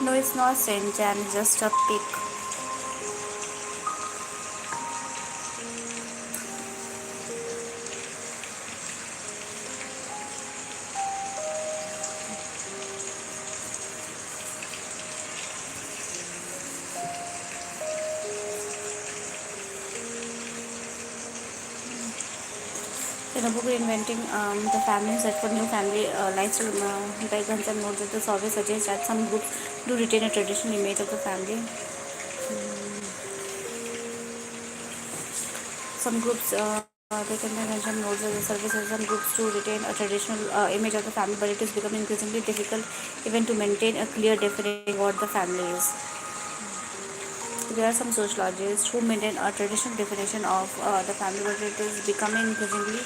No, it's not Saint Jan, it's just a pig. In a book reinventing the family search for new family lifestyle by Guns and notes that the survey suggests that some groups do retain a traditional image of the family. Some groups, they can mention notes that the survey says some groups do retain a traditional image of the family, but it is becoming increasingly difficult even to maintain a clear definition of what the family is. There are some sociologists who maintain a traditional definition of the family, but it is becoming increasingly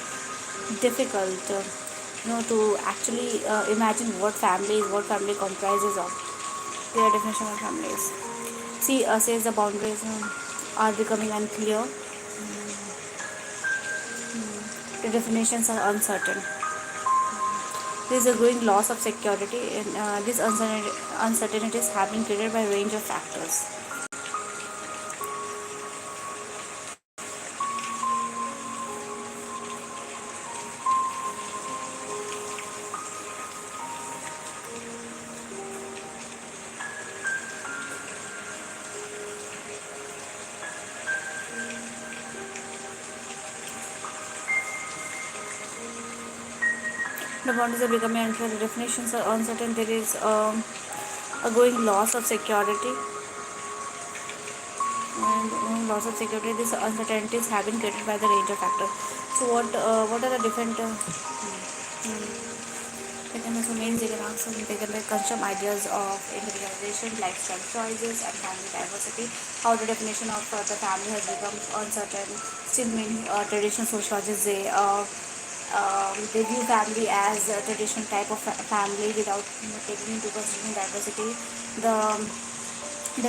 difficult, to actually imagine what family is, what family comprises of. Clear definition of families. See, says the boundaries are becoming unclear. The definitions are uncertain. There is a growing loss of security, and these uncertainties have been created by a range of factors. The boundaries are becoming unclear, the definitions are uncertain, there is a growing loss of security, and loss of security, these uncertainties have been created by the range of factors. So, what are the different they can also means they can also they can like construct ideas of individualization, lifestyle choices, and family diversity. How the definition of the family has become uncertain. Still, many traditional sociologists they view family as a traditional type of family without taking into consideration diversity. The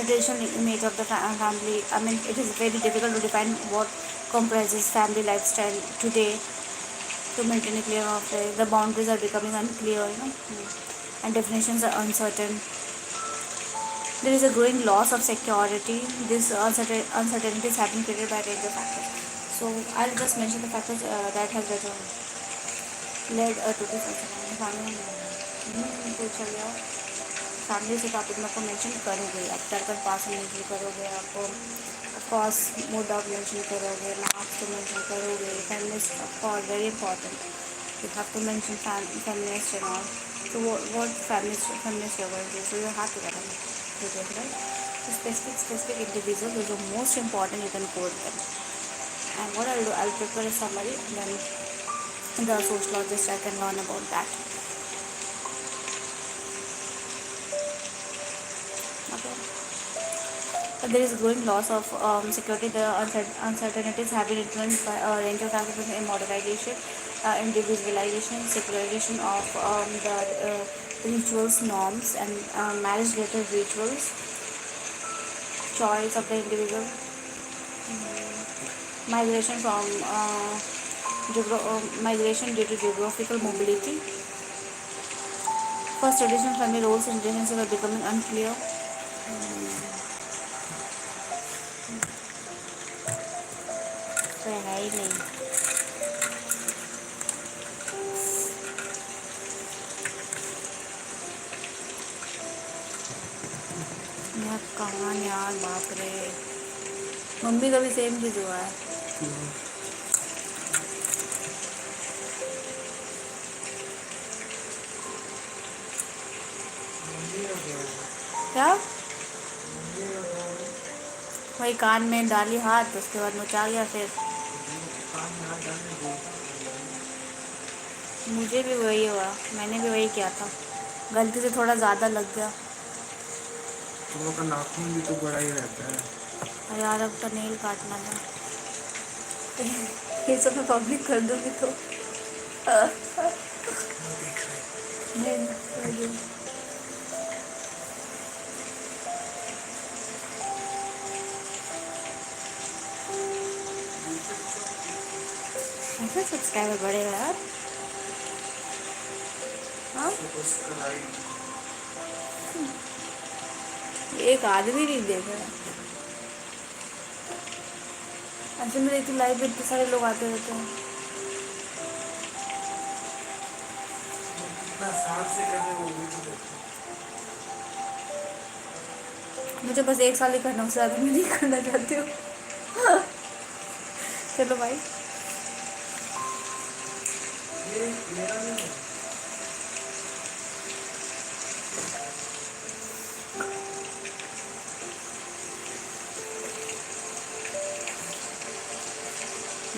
traditional image of the family. I mean, it is very difficult to define what comprises family lifestyle today to maintain a clear offer. The boundaries are becoming unclear, and definitions are uncertain. There is a growing loss of security. These uncertainties have been created by a range of factors. So I'll just mention the factors that has led to this uncertainty. पूछा गया family से topic में आपको mention करोगे, आप टर्कन पास mention करोगे, आपको of course mode of mention करोगे, मार्क्स तो मेंशन करोगे, feminist of course very important. You have to mention feminist and all. So what feminist you're going to do? So you have to get it right. So specific individuals, those are most important. You can quote them. And what I'll do, I'll prepare a summary, and then the sociologist I can learn about that. Okay. There is growing loss of security. The uncertainties have been influenced by a range of factors in modernization, individualization, secularization of the rituals, norms, and marriage-related rituals, choice of the individual, migration from migration due to geographical mobility. First, traditional family roles in relationship are becoming unclear. तो है ही नहीं. यार कहाँ यार, बाप रे, mummy का भी सेम चीज़ हुआ है. क्या वही कान में डाली हाथ, उसके बाद मचा गया. फिर मुझे भी वही हुआ, मैंने भी वही किया था, गलती से थोड़ा ज़्यादा लग गया. तुम लोग का नाखून भी तो बड़ा ही रहता है. अरे यार अब तो नेल काटना था. ये सब मैं पब्लिक कर दूँगी तो नहीं. ऐसा सब्सक्राइबर बढ़ेगा यार. हाँ एक आदमी नहीं देख रहा। ऐसे में देखती लाइव में इतने सारे लोग आते रहते हैं। कितना साल से कर रहे हो वो भी तो देखो। मुझे बस 1 साल ही करना, उससे ज़्यादा मैं नहीं करना चाहती हूँ। चलो भाई। ये मेरा नहीं है।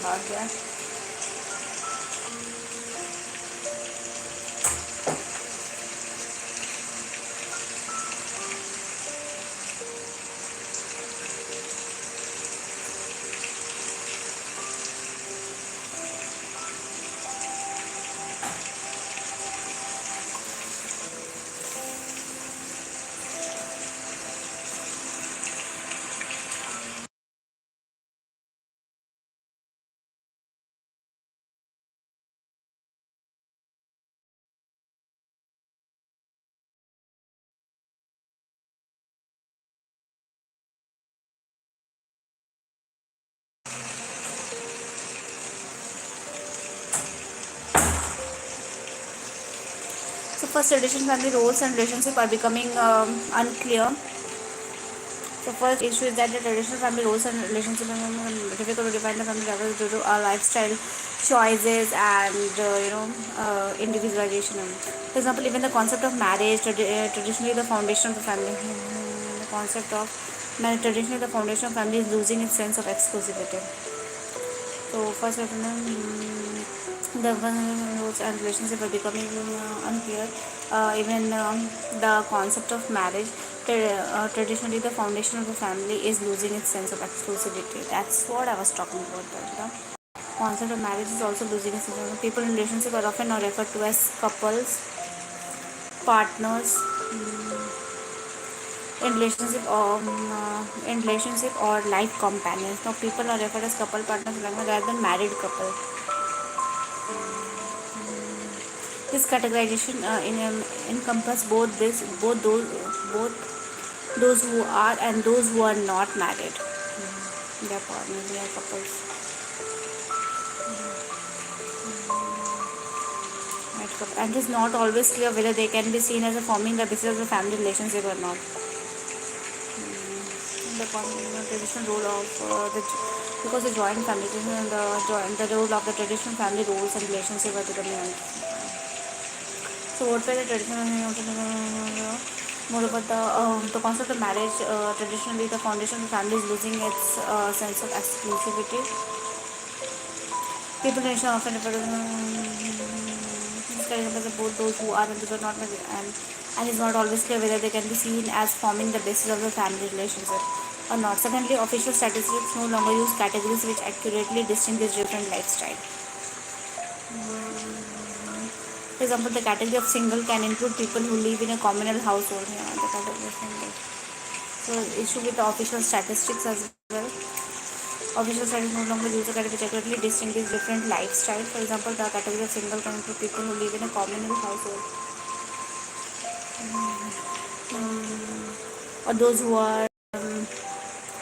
भाग गया। So first, traditional family roles and relationship are becoming unclear. So first issue is that the traditional family roles and relationships are difficult to define the family levels due to our lifestyle choices and individualization. For example, even the concept of marriage, traditionally the foundation of the family. The concept of marriage, traditionally the foundation of family is losing its sense of exclusivity. So first, the roles and relationship are becoming unclear. Even the concept of marriage, traditionally the foundation of the family is losing its sense of exclusivity. That's what I was talking about. The concept of marriage is also losing its sense of. People in relationship are often not referred to as couples, partners. In relationship or life companions. Now people are referred as couple, partners, rather than married couple. This categorization encompass both those who are and those who are not married. They are partners, they are couples. Right, and it is not always clear whether they can be seen as a forming the basis of the family relationship or not. The traditional role of because the joint family and the role of the traditional family roles and relationship are becoming. So what were the traditional? More about the concept of marriage. Traditionally, the foundation of the family is losing its sense of exclusivity. People in Asia often refer to both those who are and those who are not married, and it's not always clear whether they can be seen as forming the basis of the family relationship or not. Secondly, official statistics no longer use categories which accurately distinguish different lifestyles. For example, the category of single can include people who live in a communal household. Yeah, the category of single. So, issue with the official statistics as well. Official statistics no longer use a category which accurately distinguish different lifestyles. For example, the category of single can include people who live in a communal household, or those who are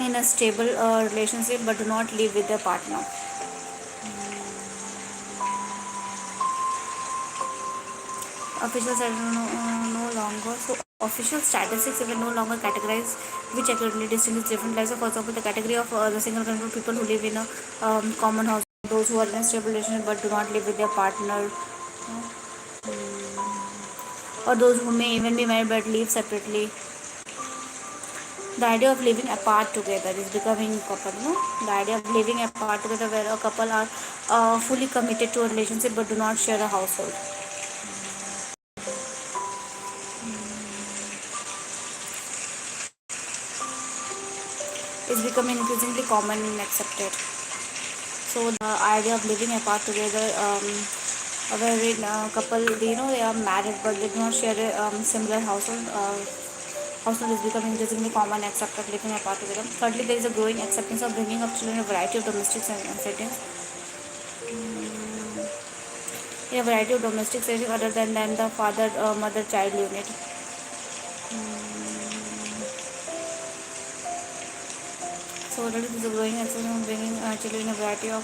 in a stable relationship but do not live with their partner. Official statistics no longer. So official statistics will no longer categorize which accurately distinguish different lives. So for example, the category of the single can include people who live in a common house, those who are in a stable relationship but do not live with their partner, or those who may even be married but live separately. The idea of living apart together is becoming couple. No, the idea of living apart together, where a couple are fully committed to a relationship but do not share a household, is becoming increasingly common and accepted. So the idea of living apart together, wherein a couple, they are married but they do not share a similar household. Household is becoming increasingly common and accepted living apart together. Thirdly, there is a growing acceptance of bringing up children in a variety of domestic settings. In a variety of domestic settings other than the father mother child unit. So already this is growing as bringing children in a variety of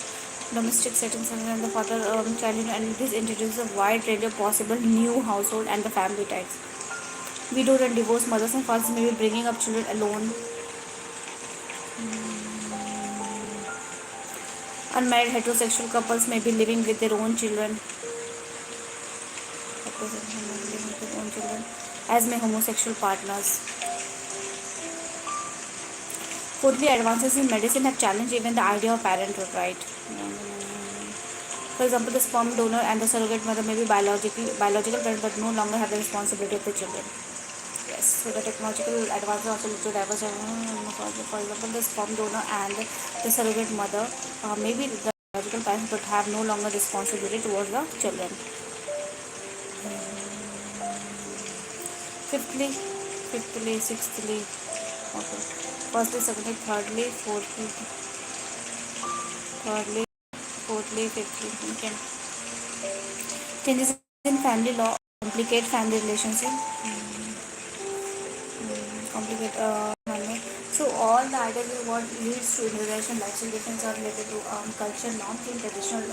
domestic settings and the father child, and this introduces a wide range of possible new household and the family types. Widowed and divorced mothers and fathers may be bringing up children alone. Unmarried heterosexual couples may be living with their own children. Heterosexual may be living with their own children, as may homosexual partners. Fourthly, advances in medicine have challenged even the idea of parenthood, right? For example, the sperm donor and the surrogate mother may be biological parents but no longer have the responsibility of the children. Yes, so the technological advances also lead to diverse. For example, the sperm donor and the surrogate mother may be the biological parents but have no longer responsibility towards the children. Sixthly, okay. Firstly, secondly, fourthly, fifthly. Okay. Changes in family law complicate family relationship. Complicate manner. So all the ideas is what leads to integration, lifestyle difference are related to culture norms and traditional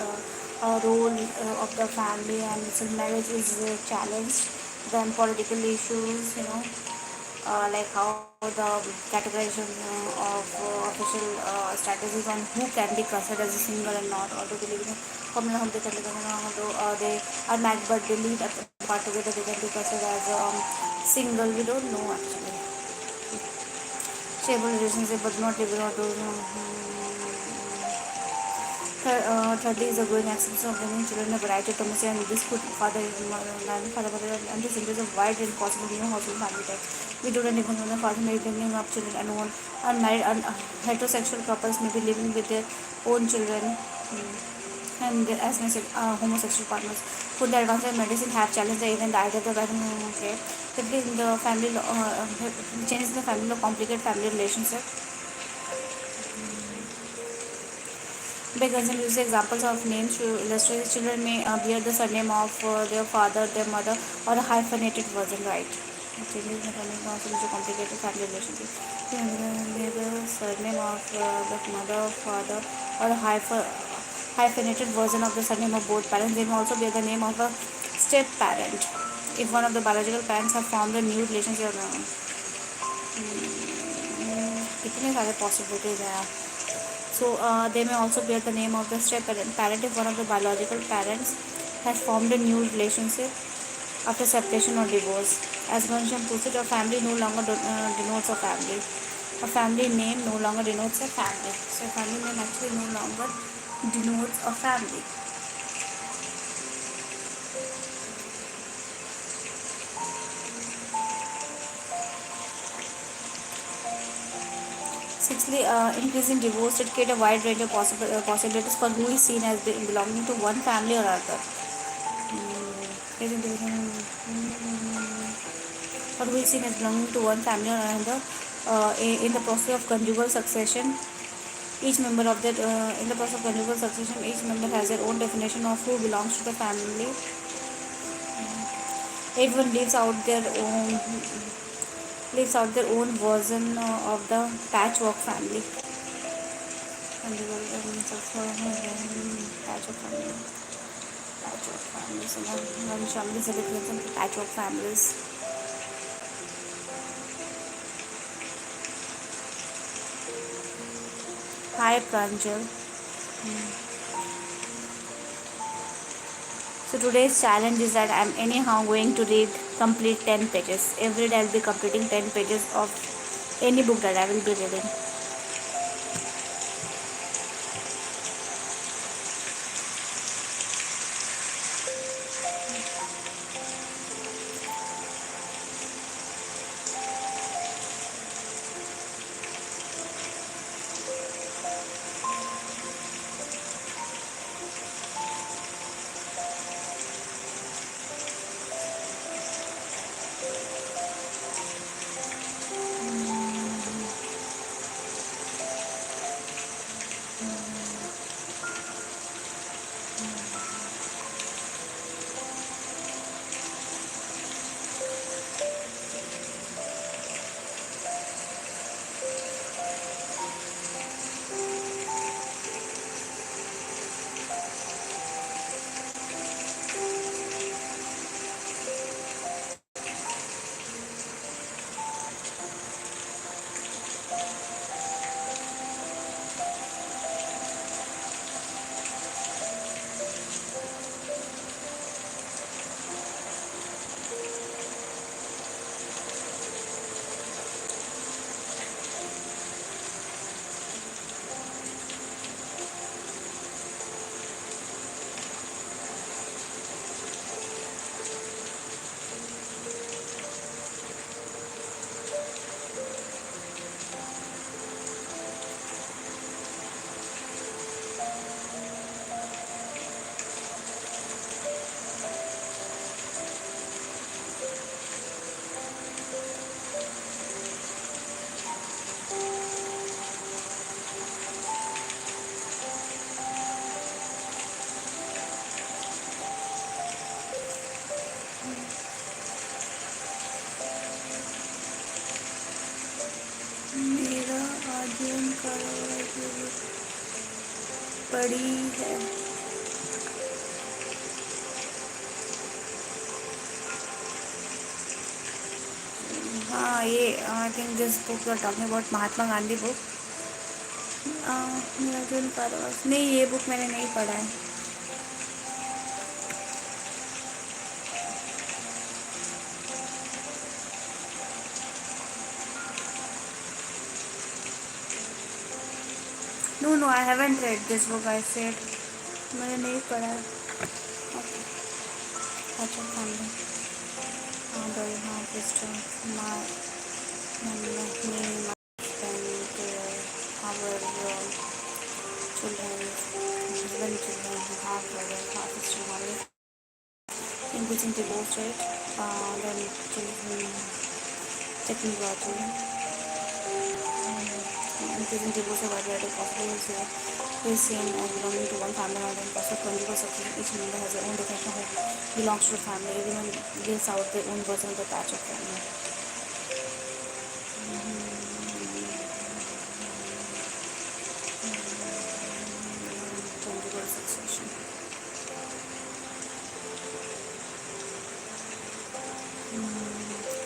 role of the family, and so marriage is challenged. Then political issues, like how the categorization of official strategies on who can be considered as a single and not, or do they live in a communal home, they can be considered, although they are married but they live apart together, they can be considered as single. We don't know actually. Stable relationship but not living or thirdly is a growing acceptance of bringing children a variety of domestic, and this could father, mother, and this includes a wide range possible new household family types. We don't even know the father may be bringing up children alone. Unmarried, heterosexual couples may be living with their own children. And as I said, homosexual partners. Food, the advances in medicine have challenged even the idea of the okay. Simply in the family, changes in the family law complicate family relationship. Because use examples of names to illustrate children may bear the surname of their father, their mother, or a hyphenated version, right? Changes in the family also leads to complicated family relationship. Bear the surname of the mother, father, or a hyphenated version of the surname of both parents. They may also bear the name of a step parent if one of the biological parents have formed a new relationship. कितने सारे possibilities हैं. So they may also bear the name of the step parent if one of the biological parents has formed a new relationship after separation or divorce. As mentioned, puts a family no longer denotes a family. A family name no longer denotes a family. So a family name actually no longer denotes a family. Sixthly, increase in divorce it create a wide range of possibilities for who is seen as belonging to one family or other. Or who is seen as belonging to one family or another. In the process of conjugal succession, each member of that in the process of conjugal succession, each member has their own definition of who belongs to the family. Everyone lives out their own version of the patchwork family. Patchwork family. Patchwork families. One family is a difference in patchwork families. Hi Pranjal. So today's challenge is that I'm anyhow going to complete 10 pages. Every day I'll be completing 10 pages of any book that I will be reading. Arjun का पढ़ी है। हाँ, ये I think this book you are talking about Mahatma Gandhi book. Arjun का नहीं, ये book मैंने नहीं पढ़ा है। No, I haven't read this book. I said मैंने नहीं पढ़ा है। Okay. अच्छा, family. Do you have sister? My me, my husband, our children, husband, children, half brother, half sister, family. Including divorce rate, then children, technology, increasing divorce rate, whether it possible is seen as belonging to one family or in plus of 20%. Each member has their own definition of who belongs to the family. Everyone gives out their own version of the patch of family. 20% section.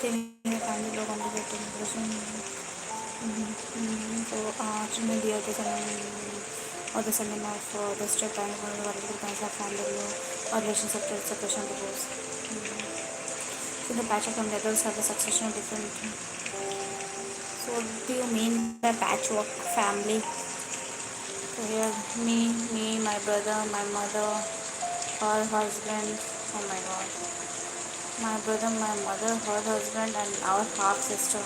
Family law complicated immigration. So, children dear the son or the son of the step and one of the variable kinds of family law or relations of separation divorce. So, the patch of family adults have a succession of different. So, what do you mean by patchwork family? So, here, me, my brother, my mother, her husband. Oh my god. My brother, my mother, her husband, and our half sister.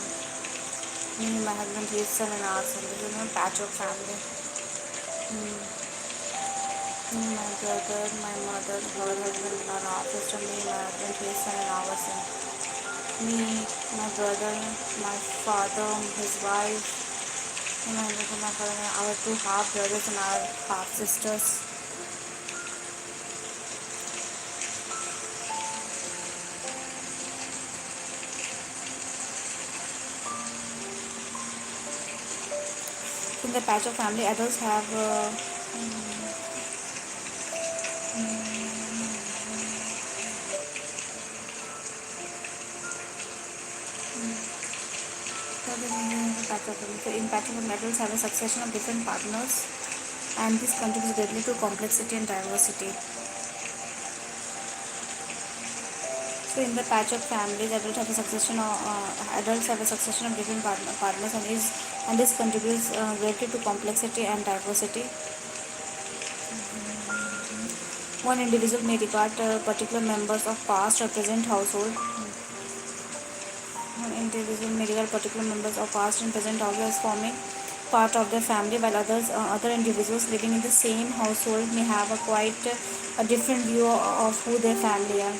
Me, my husband, his son, and our son. This is not patchwork family. Me, my brother, my mother, her husband, and our half sister. Me, my husband, his son, and our son. Me, my brother, my father, his wife. Me, my brother, my father, and our two half brothers and our half sisters. In the patchwork family, adults have so in patchwork family, adults have a succession of different partners, and this contributes greatly to complexity and diversity. So in the patchwork families, adults have a succession of different partners, and this contributes greatly to complexity and diversity. One individual may regard particular members of past or present household. One individual may regard particular members of past and present household as forming part of their family, while other individuals living in the same household may have a different view of who their family are.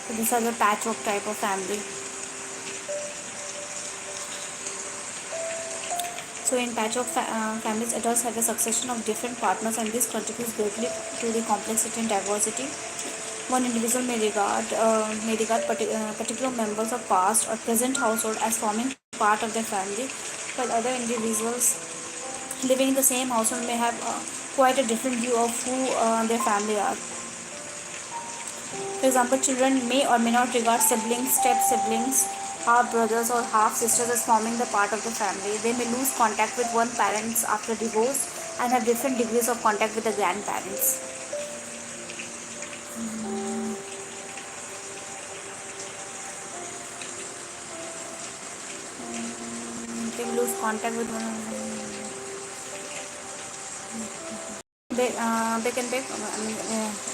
So these are the patchwork type of family. So in patchwork families, adults have a succession of different partners, and this contributes greatly to the complexity and diversity. One individual may regard particular members of past or present household as forming part of their family, while other individuals living in the same household may have quite a different view of who their family are. For example, children may or may not regard siblings, step siblings, half brothers or half sisters as forming the part of the family. They may lose contact with one parent after divorce and have different degrees of contact with the grandparents. They may lose contact with one another.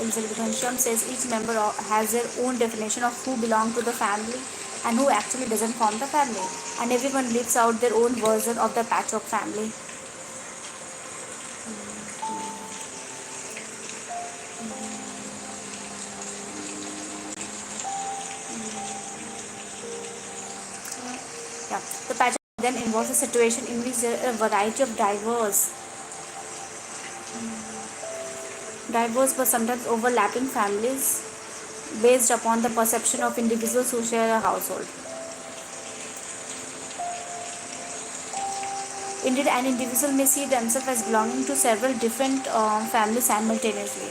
Elizabeth Hensham says each member has their own definition of who belong to the family and who actually doesn't form the family, and everyone lives out their own version of the patchwork family. Yeah, the patchwork then involves a situation in which there are a variety of diverse but sometimes overlapping families based upon the perception of individuals who share a household. Indeed, an individual may see themselves as belonging to several different families simultaneously,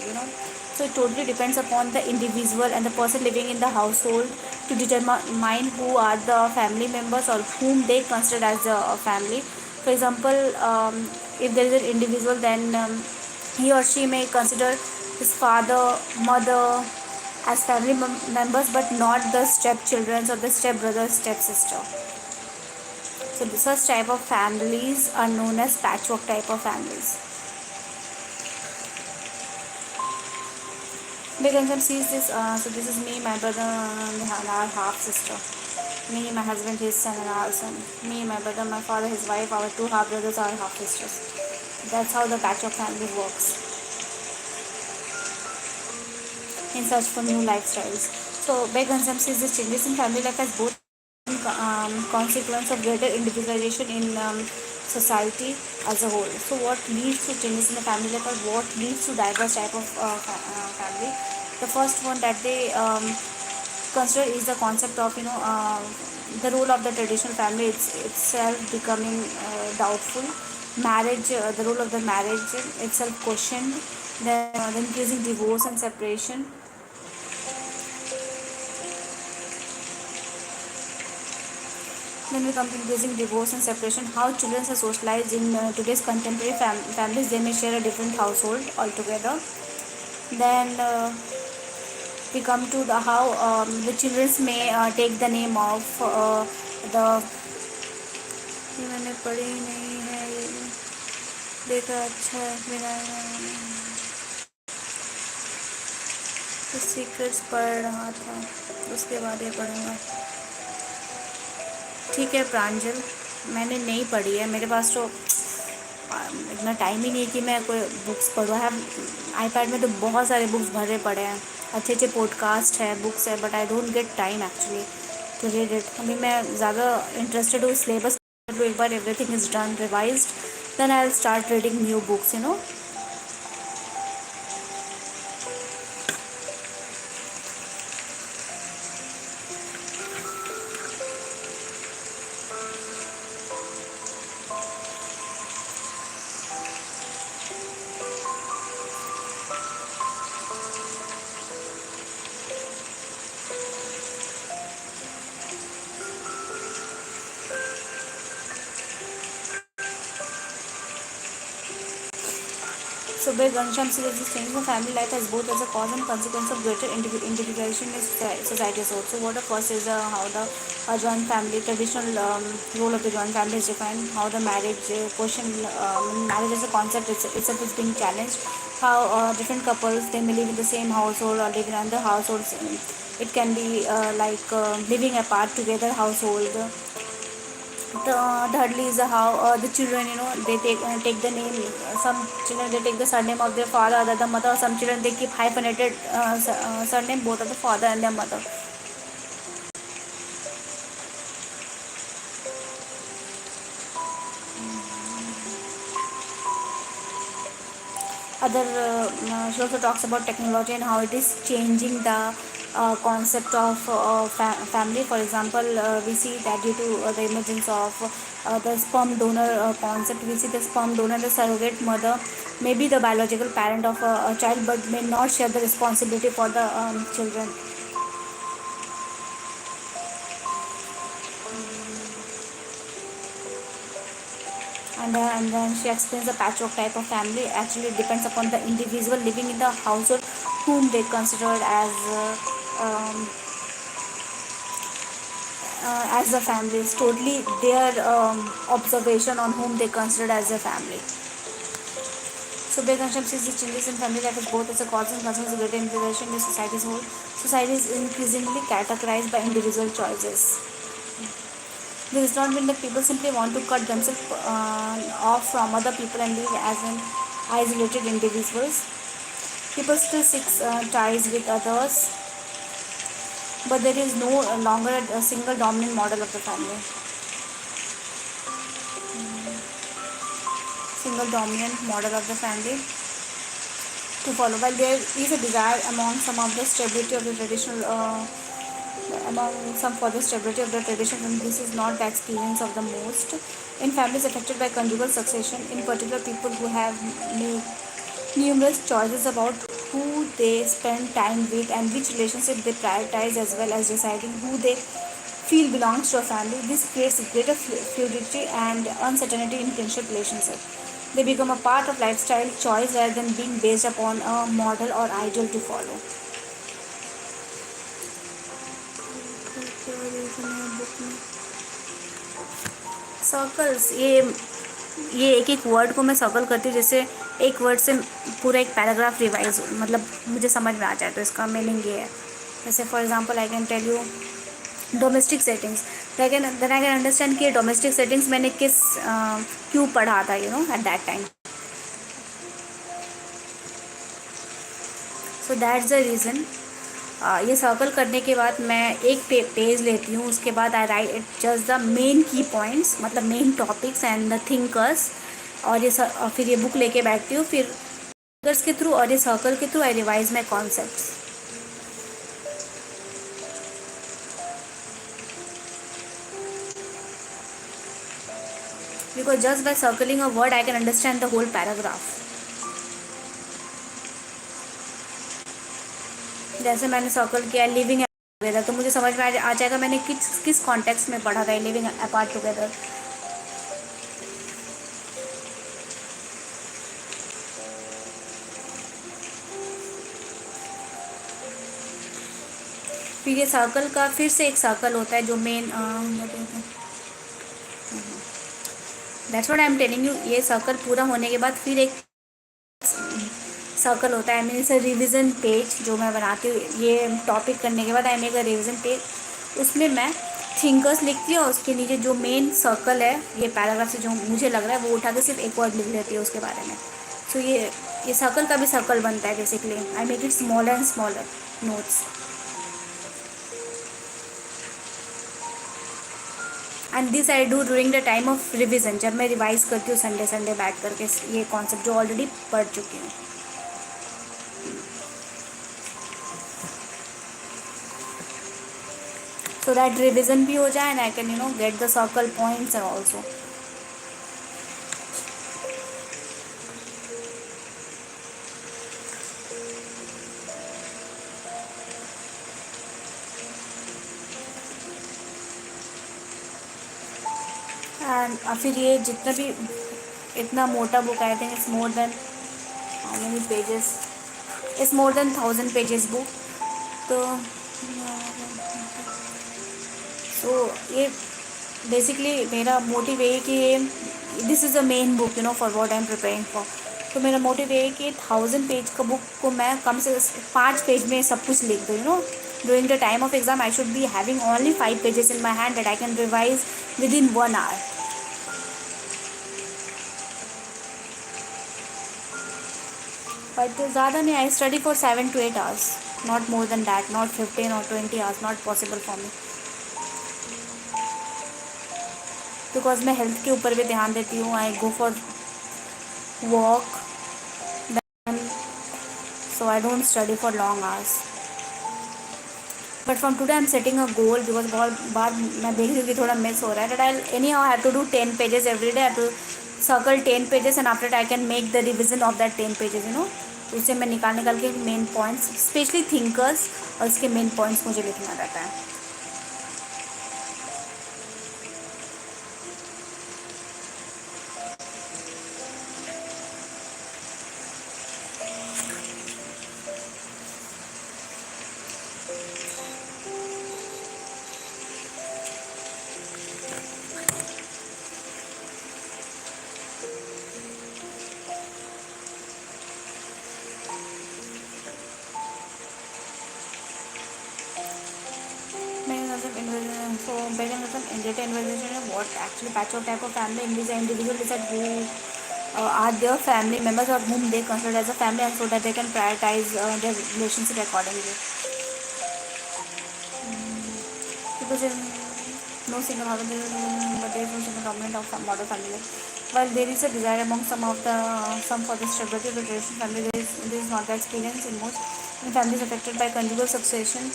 So it totally depends upon the individual and the person living in the household to determine who are the family members or whom they consider as a family. For example, if there is an individual, then he or she may consider his father, mother as family members, but not the stepchildren or the stepbrother, stepsister. So such type of families are known as patchwork type of families. Because sees this, so this is me, my brother, and our half sister. Me, my husband, his son, and our son. Me, my brother, my father, his wife, our two half brothers, our half sisters. That's how the patchwork family works in search for new lifestyles. So Beghansam sees the changes in family life as both consequence of greater individualization in society as a whole. So what leads to changes in the family life or what leads to diverse type of family? The first one that they consider is the concept of the role of the traditional family itself becoming doubtful. Marriage, the role of the marriage itself questioned. Then the increasing divorce and separation. Then we come to increasing divorce and separation. How children are socialized in today's contemporary families. They may share a different household altogether. Then we come to the how the children may take the name of the ये मैंने पढ़ी नहीं है ये देखा अच्छा है मेरा सीक्रेट्स पढ़ रहा था उसके बाद ये पढ़ूंगा ठीक है प्रांजल मैंने नहीं पढ़ी है मेरे पास तो इतना टाइम ही नहीं है कि मैं कोई बुक्स पढ़ूँ है आईपैड में तो बहुत सारे बुक्स भरे पड़े हैं अच्छे अच्छे पॉडकास्ट है बुक्स है but I don't get time actually to read it अभी मैं ज़्यादा इंटरेस्टेड हूँ सिलेबस एक बार everything is done revised then I will start reading new books So by Ghanshyam says this change in family life has both as a cause and consequence of greater individualization in society as well. So what the first is how the joint family, traditional role of the joint family is defined, how the marriage question, marriage as a concept itself is being challenged, how different couples they may live in the same household or live in other households. It can be living apart together household. Thirdly is how the children they take the name some children they take the surname of their father other the mother some children they keep hyphenated surname both of the father and their mother. She also talks about technology and how it is changing the concept of family. For example, we see that due to the emergence of the sperm donor concept, we see the sperm donor, the surrogate mother, may be the biological parent of a child, but may not share the responsibility for the children. And then she explains the patchwork type of family actually depends upon the individual living in the household whom they considered as a family. It's totally their observation on whom they considered as a family. So Beghanshyam sees the changes in family life as both as a cause and consequence of greater individualization in society's whole. Society is increasingly categorized by individual choices. This does not mean that people simply want to cut themselves off from other people and live as an isolated individuals. People still seek ties with others, but there is no longer a single dominant model of the family. Single dominant model of the family to follow. While there is a desire among some of the stability of the traditional among some for the stability of the tradition, and this is not the experience of the most. In families affected by conjugal succession, in particular people who have made numerous choices about who they spend time with and which relationship they prioritize, as well as deciding who they feel belongs to a family. This creates greater fluidity and uncertainty in kinship relationship. They become a part of lifestyle choice rather than being based upon a model or ideal to follow. Circles, ये एक एक word को मैं circle करती हूँ, जैसे एक word से पूरा एक पैराग्राफ रिवाइज मतलब मुझे समझ में आ जाए, तो इसका मीनिंग ये है. जैसे for example I can tell you domestic settings, then I can understand कि डोमेस्टिक सेटिंग्स मैंने किस क्यों पढ़ा था at that time. So that's the reason. ये सर्कल करने के बाद मैं एक पेज लेती हूँ, उसके बाद आई राइट जस्ट द मेन की पॉइंट्स, मतलब main topics and the thinkers. और फिर ये बुक लेके बैठती हूँ, फिर थिंकर्स के थ्रू और ये सर्कल के through I revise my concepts. Because just by circling a word I can understand the whole paragraph. जैसे मैंने सर्कल किया लिविंग टुगेदर, तो मुझे समझ में आ जाएगा मैंने किस किस कॉन्टेक्स्ट में पढ़ा था लिविंग अपार्ट टुगेदर. फिर ये सर्कल का फिर से एक सर्कल होता है जो main, that's what I am telling you. ये सर्कल पूरा होने के बाद फिर एक सर्कल होता है, I mean it's a revision page जो मैं बनाती हूँ. ये टॉपिक करने के बाद I make a revision page, उसमें मैं थिंकर्स लिखती हूँ और उसके नीचे जो मेन सर्कल है ये पैराग्राफ से जो मुझे लग रहा है वो उठा के सिर्फ एक वर्ड लिख लेती है उसके बारे में. सो ये सर्कल का भी सर्कल बनता है basically. I make it smaller and smaller notes. And this I do during the time of revision, जब मैं रिवाइज करती हूँ संडे बैठ करके ये कॉन्सेप्ट जो ऑलरेडी पढ़ चुकी हूँ. सो दैट रिविज़न भी हो जाए and I can get the circle points also. And फिर ये जितना भी इतना मोटा book I think it's more than how many pages, it's more than 1000 pages book. तो ये बेसिकली मेरा मोटिव है कि this is a main book for what I am preparing for. तो मेरा मोटिव है कि 1000 पेज का बुक को मैं कम से 5 पेज में सब कुछ लिख दूँ. During the time of exam I should be having only 5 pages in my hand that I can revise within 1 hour. But ज़्यादा नहीं, I study for 7 to 8 hours, not more than that, not 15 or 20 hours, not possible for me. Because मैं health के ऊपर भी ध्यान देती हूँ. I go for walk, then so I don't study for long hours. But from today I'm setting a goal because बहुत बार मैं देख रही हूँ कि थोड़ा मिस हो रहा है. That I'll anyhow I have to do 10 pages every day. I have to circle 10 pages and after that I can make the revision of that 10 pages. तो उससे मैं निकाल के मेन पॉइंट्स, स्पेशली थिंकर्स और इसके मेन पॉइंट्स मुझे लिखना रहता है. So mechanism in data investigation, what actually patch of type of family in which the individual decide who are their family members or whom they consider as a family, and so that they can prioritize their relationship accordingly. Because no single husband, but there is no single dominant of some model family. While there is a desire among some for the stability of the traditional family, this is not the experience in most families affected by conjugal succession.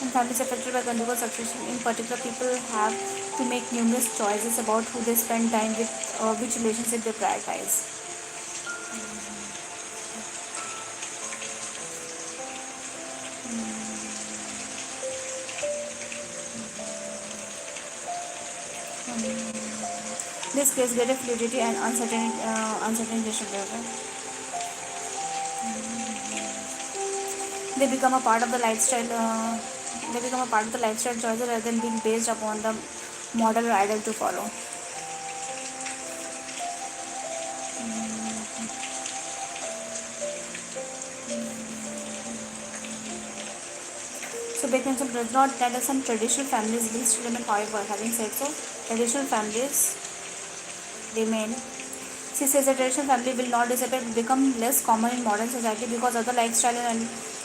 And families affected by conjugal succession, in particular, people have to make numerous choices about who they spend time with, which relationship they prioritize. This creates greater fluidity and uncertainty. They become a part of the lifestyle. They become a part of the lifestyle choices rather than being based upon the model or ideal to follow. So Beckenham does not that some traditional families will still remain. However, having said so, traditional families remain. She says the traditional family will not disappear but become less common in modern society because other lifestyle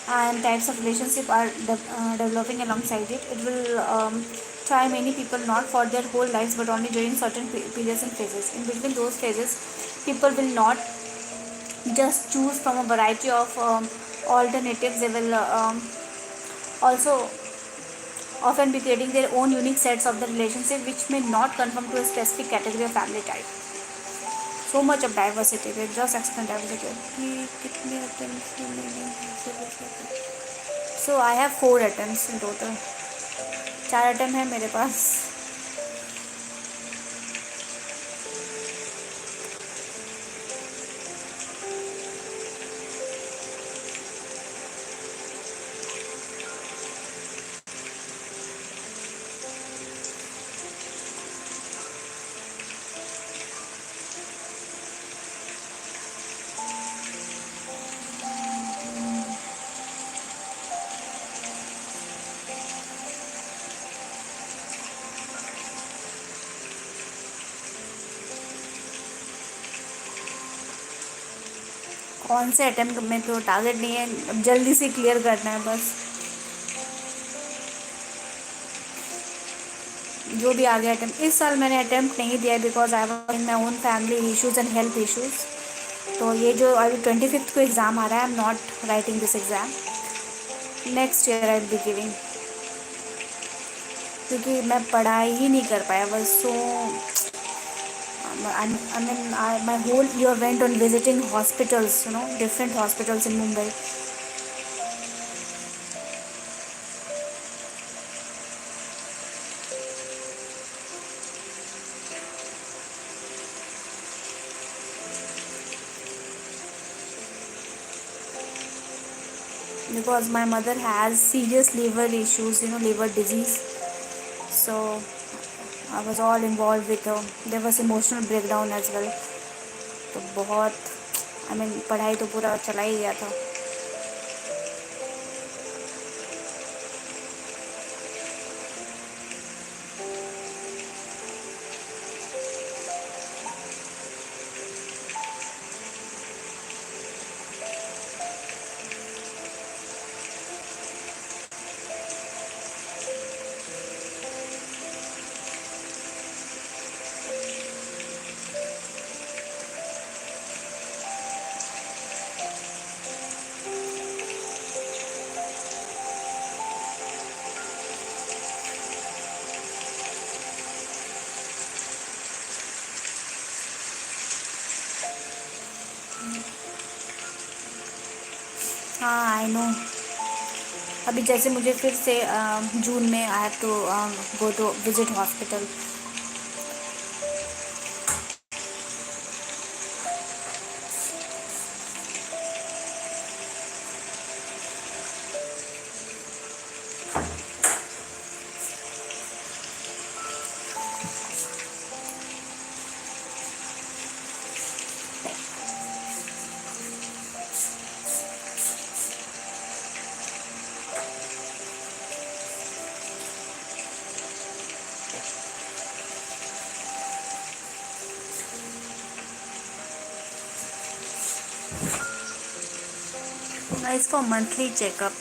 and types of relationship are developing alongside it. It will try many people not for their whole lives but only during certain periods and phases. In between those phases, people will not just choose from a variety of alternatives. They will also often be creating their own unique sets of the relationship which may not conform to a specific category of family type. So much of diversity, they just explain diversity. कि कितने attempts मैंने So I have 4 attempts in total. 4 attempt है मेरे पास. कौन से attempt में तो target नहीं है, अब जल्दी से क्लियर करना है बस. जो भी आ गया अटेम्प्ट. इस साल मैंने अटेम्प्ट नहीं दिया because I was in my own family issues and health issues. तो ये जो अभी 25th को एग्ज़ाम आ रहा है, I am not writing this exam. Next year I will be giving. क्योंकि मैं पढ़ाई ही नहीं कर पाया बस. सो my whole year went on visiting hospitals, different hospitals in Mumbai. Because my mother has serious liver issues, liver disease. So I was all involved with her. There was emotional breakdown as well. तो बहुत पढ़ाई तो पूरा चला ही गया था. हाँ I know. अभी जैसे मुझे फिर से जून में I have to go to visit hospital. It's for monthly checkup.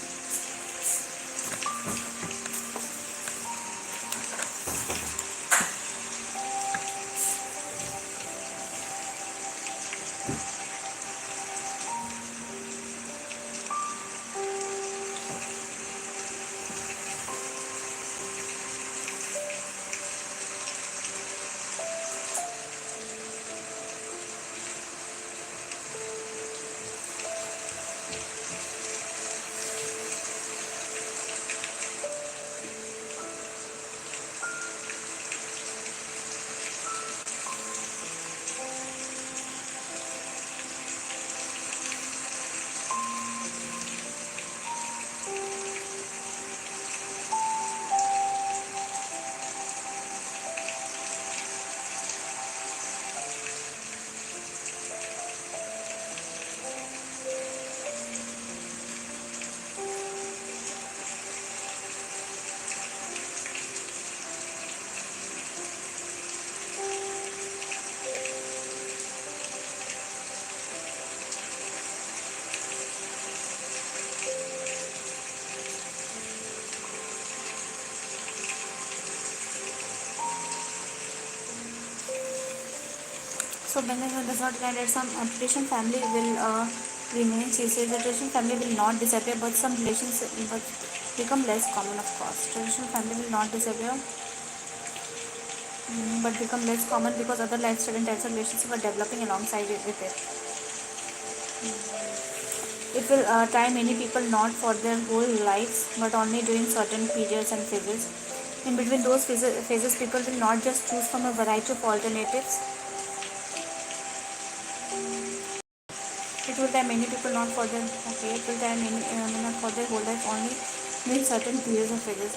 So Benjamin does not deny that some traditional family will remain. She says the traditional family will not disappear, but some relations but become less common. Of course, traditional family will not disappear, but become less common because other lifestyle and types of relationships are developing alongside it with it. It will try many people not for their whole lives, but only during certain periods and phases. In between those phases, people will not just choose from a variety of alternatives. It will try many people not for their okay. It will try many not for their whole life, only during certain periods of phases.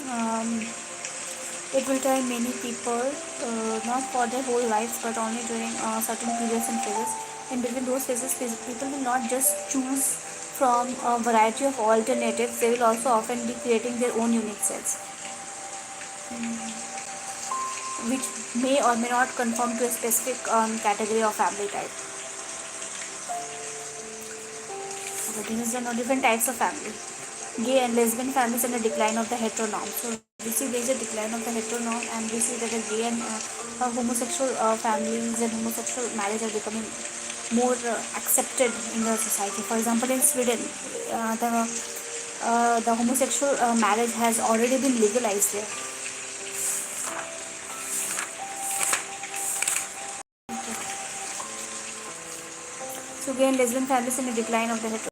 Um, it will try many people not for their whole lives, but only during certain periods and phases. In between those people will not just choose from a variety of alternatives. They will also often be creating their own unique sets, which may or may not conform to a specific category of family type. Okay, these are no different types of family. Gay and lesbian families and a decline of the heteronorm. So we see there is a decline of the heteronorm, and we see that the gay and homosexual families and homosexual marriage are becoming more accepted in the society. For example, in Sweden, the homosexual marriage has already been legalized there. So gay and lesbian families and a decline of the heteronorm.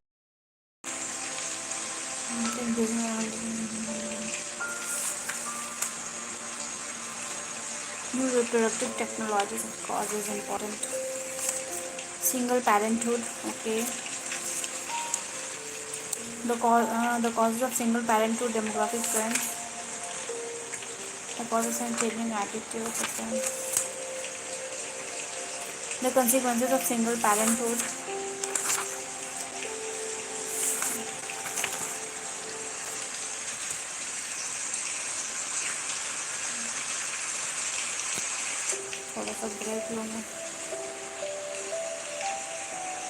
New reproductive technologies, of course, is important. Single parenthood, okay. The causes of single parenthood, demographic trends, the causes and changing attitudes, okay. The consequences of single parenthood, थोड़ा सा break लो मैं